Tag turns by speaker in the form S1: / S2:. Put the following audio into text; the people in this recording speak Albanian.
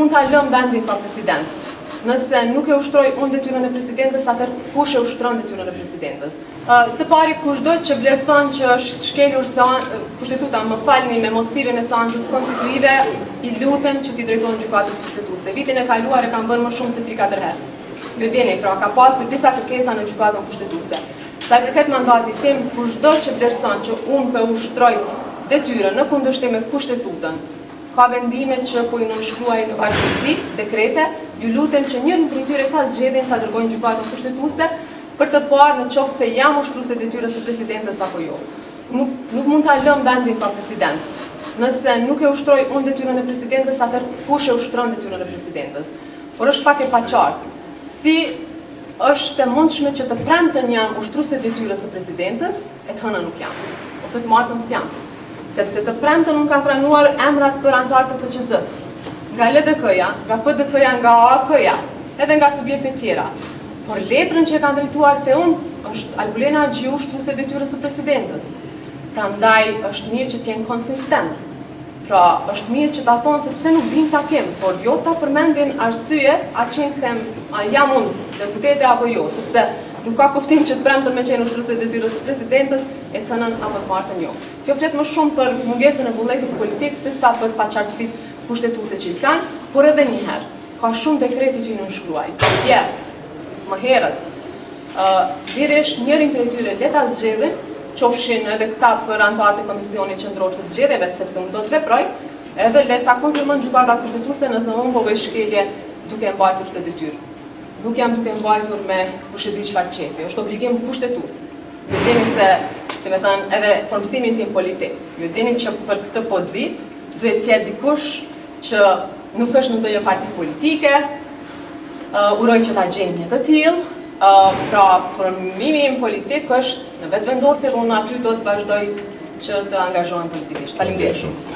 S1: mund ta lëm vendin pa president. Nëse nuk e ushtroj unë detyrën e presidentës, atëherë kush e ushtron detyrën e presidentës? Së pari, kushdo që vlerëson që është shkelur kushtetuta, më falni, me mos thirrjen e seancës konstituive, i lutem që t'i drejtohen gjykatës kushtetuese. Vitin e kaluar e kanë bërë më shumë se 3-4 herë. Ju dini, pra ka pasur disa kërkesa në gjykatën kushtetuese. Sa i përket mandatit tim, kushdo që vlerëson që unë po ushtroj detyrën në kundërshtim me kushtetutën, ka vendime që po i nënshkruaj në vazhdimsi, dekrete, ju lutem që njërin prej tyre ta zgjedhin ta dërgojnë gjykatën kushtetuese për të parë në qoftë se jam ushtruese detyrës së presidentës apo jo. Nuk mund ta lëm vendin pa president. Nëse nuk e ushtroj unë detyrën e presidentës, atëherë kush e ushtron detyrën e presidentës? Por është pak e paqartë. Si është e mundshme që të premten jam ushtruese detyrës së presidentës, e të hënën nuk jam, ose të martën s'jam. Sepse të premten unë kam pranuar emrat për anëtarë të KQZ-s, nga LDK-ja, nga PDK-ja, nga AK-ja, edhe nga subjekte tjera. Por letrën që e kanë drejtuar te unë është Albulena Agjiu, ushtruese detyrës së presidentës. Prandaj është mirë që të jenë konsistent. Pra, është mirë që ta thonë se pse nuk vin takim, por jo ta përmendin arsye a jam unë deputete apo jo, sepse nuk ka kuptim që të premten me qenë ushtruese detyrës së presidentës e të hënën apo të martën jo. Kjo flet më shumë për mungesën e vullnetit politik se sa për paqartësitë kushtetuese që i kanë, por edhe një herë, ka shumë dekrete që i nënshkruaj. Më herët, thjesht njërin prej tyre le ta zgjedhin, qofshin edhe këta për anëtarët e Komisionit Qendror të Zgjedhjeve, sepse unë do të veproj, edhe le ta konfirmon gjykata kushtetuese nëse unë po bëj shkelje duke mbajtur këtë detyrë. Nuk jam duke mbajtur me kush e di çfarë qefi, është obligim kushtetues. Ju dini se, si me thënë, edhe formësimin tim politik. Ju dini që për këtë pozitë duhet të jetë dikush që nuk është në ndonjë parti politike, uroj që ta gjejmë një të tillë. Pra, formimi im politik është në vetëvendosje, unë aty do të vazhdoj që të angazhohem politikisht. Faleminderit shumë.